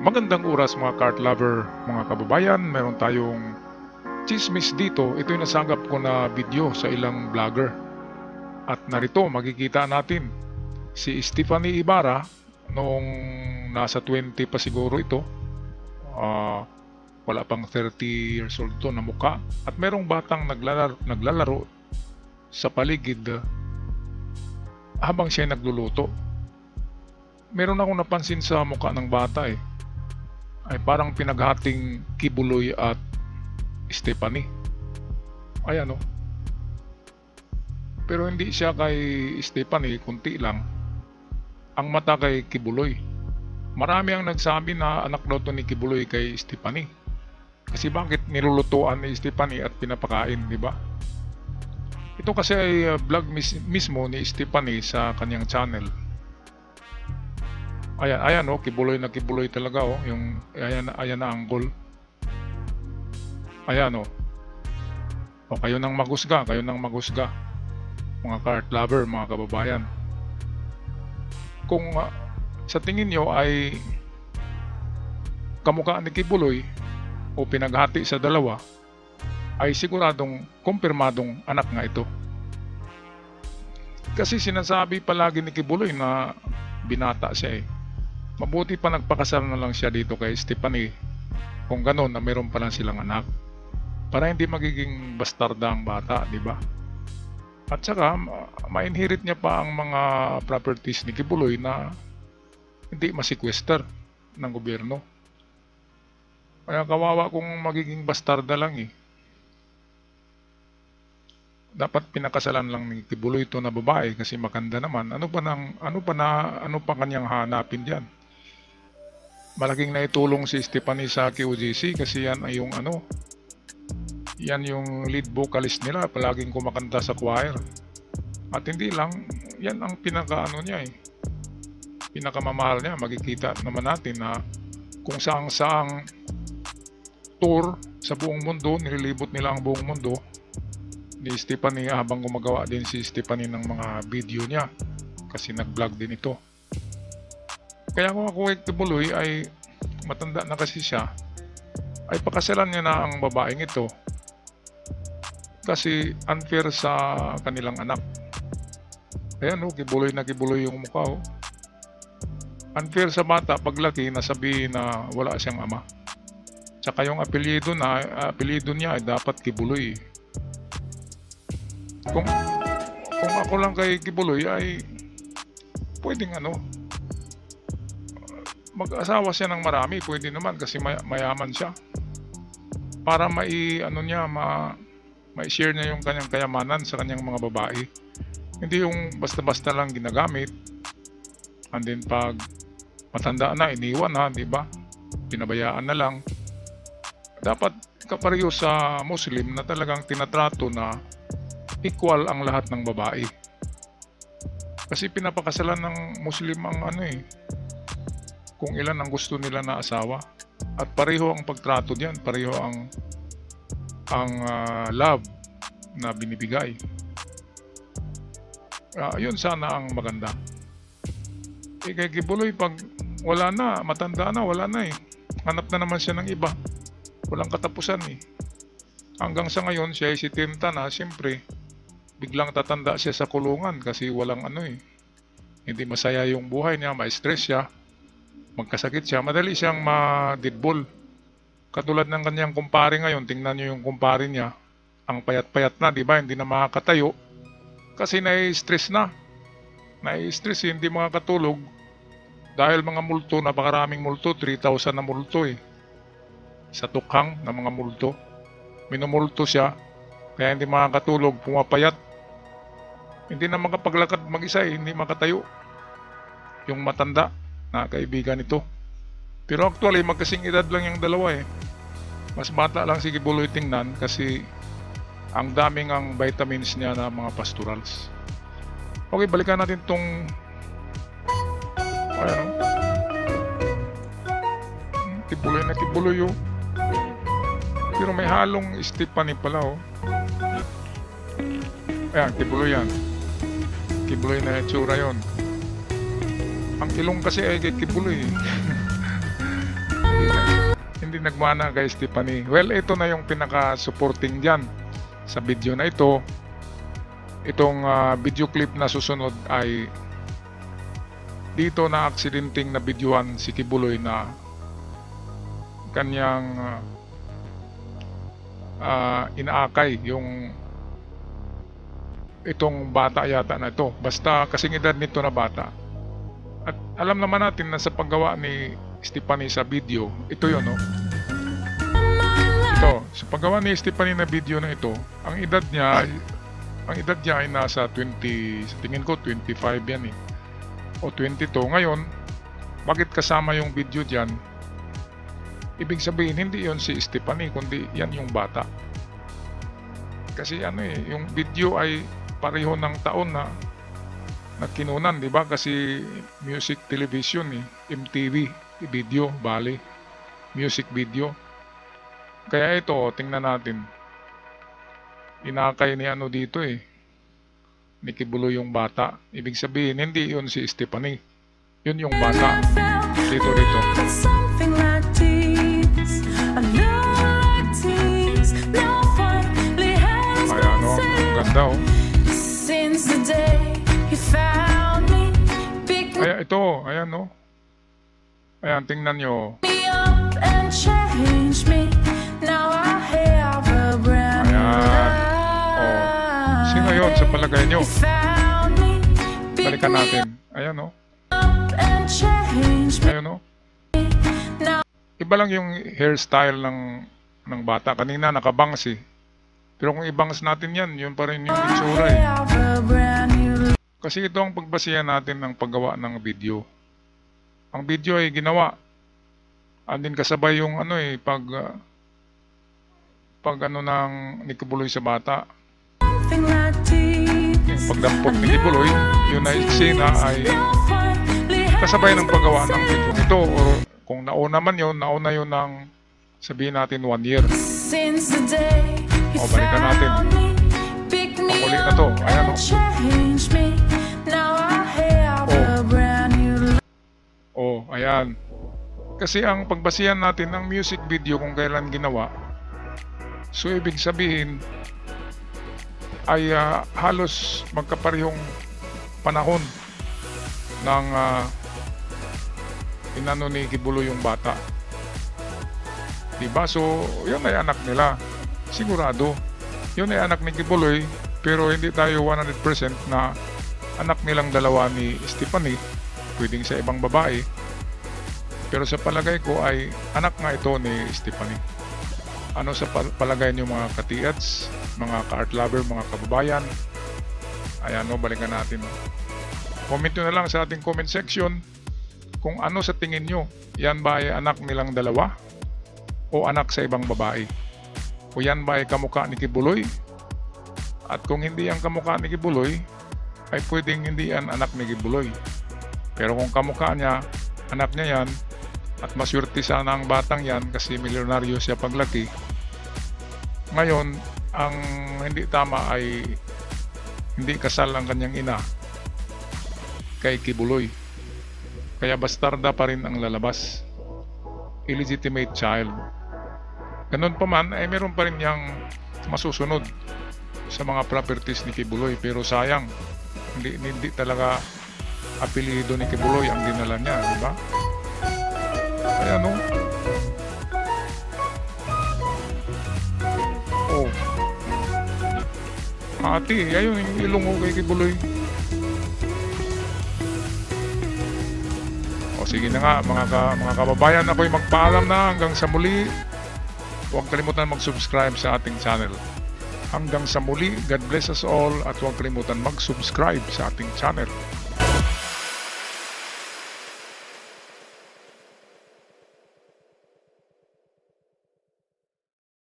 Magandang oras mga kart lover, mga kababayan. Meron tayong chismis dito. Ito yung nasagap ko na video sa ilang vlogger. At narito makikita natin si Stephanie Ibarra noong nasa 20 pa siguro ito. Wala pang 30 years old to na mukha. At merong batang naglalaro sa paligid habang siya nagluluto. Meron akong napansin sa mukha ng bata ay parang pinaghating Kibuloy at Stephanie. Ayan o. Pero hindi siya kay Stephanie, kunti lang. Ang mata kay Kibuloy. Marami ang nagsabi na anak daw to ni Kibuloy kay Stephanie. Kasi bakit nilulutuan ni Stephanie at pinapakain, di ba? Ito kasi ay vlog mismo ni Stephanie sa kanyang channel. Ayan oh, Kibuloy na Kibuloy talaga oh, yung ayan na angle. Ayan oh. O kayo nang maghusga, mga kart lover, mga kababayan. Kung sa tingin nyo ay kamukha ni Kibuloy o pinaghati sa dalawa, ay siguradong kumpirmadong anak nga ito. Kasi sinasabi palagi ni Kibuloy na binata siya Mabuti pa nagpakasal na lang siya dito kay Stephanie, kung gano'n na meron pa lang silang anak, para hindi magiging bastarda ang bata, di ba? At saka ma-inherit niya pa ang mga properties ni Kibuloy na hindi masequester ng gobyerno. Kaya kawawa kung magiging bastarda lang Dapat pinakasalan lang ni Kibuloy ito na babae kasi maganda naman. Ano pa kanyang hanapin diyan? Malaking naitulong si Stephanie sa QGC kasi yan ay yung yan yung lead vocalist nila, palaging kumakanta sa choir. At hindi lang, yan ang pinakamamahal niya. Makikita naman natin na kung saang tour sa buong mundo, nililibot nila ang buong mundo ni Stephanie habang gumagawa din si Stephanie ng mga video niya kasi nag-vlog din ito. Kaya kung ako kay Kibuloy ay matanda na kasi siya, ay pakasalan niya na ang babaeng ito kasi unfair sa kanilang anak. Ayan Kibuloy na Kibuloy yung mukha Unfair sa bata paglaki na sabihin na wala siyang ama. Tsaka yung apelyido niya ay dapat Kibuloy. Kung ako lang kay Kibuloy ay pwedeng mag-asawa siya ng marami, pwede naman kasi mayaman siya. Para mai-share niya yung kanyang kayamanan sa kanyang mga babae. Hindi yung basta-basta lang ginagamit. And then pag matanda na, iniwan di ba? Pinabayaan na lang. Dapat kapareho sa Muslim na talagang tinatrato na equal ang lahat ng babae. Kasi pinapakasalan ng Muslim ang kung ilan ang gusto nila na asawa. At pareho ang pagtrato diyan, pareho ang love na binibigay. Yun sana ang maganda. Kay Kibuloy pag wala na, matanda na, wala na Hanap na naman siya ng iba. Walang katapusan Hanggang sa ngayon siya ay 70 na, siyempre biglang tatanda siya sa kulungan kasi walang hindi masaya yung buhay niya, ma-stress siya, magkasakit siya, madali siyang ma-deadball. Katulad ng kanyang kumpare ngayon, tingnan niyo yung kumpare niya, ang payat-payat na, di ba? Hindi na makakatayo kasi nai-stress na. Nai-stress, hindi makakatulog dahil mga multo, napakaraming multo, 3,000 na multo sa tukhang na mga multo. Minumulto siya, kaya hindi makakatulog, pumapayat. Hindi na makapaglakad mag-isa hindi makatayo. Yung matanda na kaibigan nito. Pero actually, magkasing edad lang yung dalawa Mas bata lang si Kibuloy tingnan kasi ang daming ang vitamins niya na mga pastorals. Okay, balikan natin tong Kibuloy na Kibuloy Pero may halong Stephanie pala Ayan, Kibuloy yan. Kibuloy na itsura yun. Ang ilong kasi ay kay Kibuloy hindi nagmana kay Stephanie. Well, ito na yung pinaka-supporting dyan sa video na ito. Itong video clip na susunod ay dito na aksidenteng na videoan si Kibuloy na kanyang inaakay yung itong bata yata na ito. Basta kasing edad nito na bata. At alam naman natin na sa paggawa ni Stephanie sa video, ito yun, no? Ito, sa paggawa ni Stephanie na video na ito, ang edad niya ay nasa 20, sa tingin ko 25 yan eh. O 22. Ngayon, bakit kasama yung video dyan? Ibig sabihin, hindi yon si Stephanie, kundi yan yung bata. Kasi yung video ay pareho ng taon na kinunan, di ba? Kasi music television eh, MTV video, bali music video. Kaya ito, tingnan natin. Inakay ni dito eh, ni Kibuloy yung bata. Ibig sabihin, hindi yun si Stephanie, yun yung bata. Dito. Ayan, no? Ang ganda, oh. Ayan, ito, ayan, no? Ayan, tingnan nyo. Ayan. Oh. Sino yun sa palagay nyo? Balikan natin. Ayan, no? Ayan, no? Iba lang yung hairstyle ng bata. Kanina nakabangs eh. Pero kung ibangs natin yan, yun pa rin yung itsura eh. Kasi ito ang pagbasihan natin ng paggawa ng video. Ang video ay ginawa. Andin kasabay yung pag ng ni Kibuloy sa bata. Yung pagdampot ni Kibuloy, yun ay eksena ay kasabay ng paggawa ng video ito. Or kung nauna man yun, nauna yun ng sabihin natin 1 year. O, balikan natin. Panguli na to. Ayan o. Oh, ayan. Kasi ang pagbasihan natin ng music video kung kailan ginawa, so ibig sabihin ay halos magkaparehong panahon ng inano ni Kibuloy yung bata. Diba? So, yun ay anak nila. Sigurado. Yun ay anak ni Kibuloy, pero hindi tayo 100% na anak nilang dalawa ni Stephanie. Pwedeng sa ibang babae. Pero sa palagay ko ay anak nga ito ni Stephanie. Ano sa palagay niyo mga katiads, mga ka-art lover, mga kababayan? Ayan, no, balikan natin. Comment nyo na lang sa ating comment section kung ano sa tingin nyo. Yan ba ay anak nilang dalawa? O anak sa ibang babae? O yan ba ay kamukha ni Kibuloy? At kung hindi ang kamukha ni Kibuloy, ay pwedeng hindi yan anak ni Kibuloy. Pero kung kamukha niya, anak niya yan, at maswerte sana ang batang yan kasi milyonaryo siya paglaki. Ngayon, ang hindi tama ay hindi kasal ang kanyang ina kay Kibuloy. Kaya bastarda pa rin ang lalabas. Illegitimate child. Ganun pa man, ay meron pa rin niyang masusunod sa mga properties ni Kibuloy. Pero sayang, hindi talaga apelido ni Kibuloy ang dinala niya, di ba? Kaya no? Oh. Ate, ayun yung ilong ko kay Kibuloy. O sige na nga mga kababayan, ako'y magpaalam na hanggang sa muli. Huwag kalimutan mag-subscribe sa ating channel. Hanggang sa muli, God bless us all at huwag kalimutan mag-subscribe sa ating channel.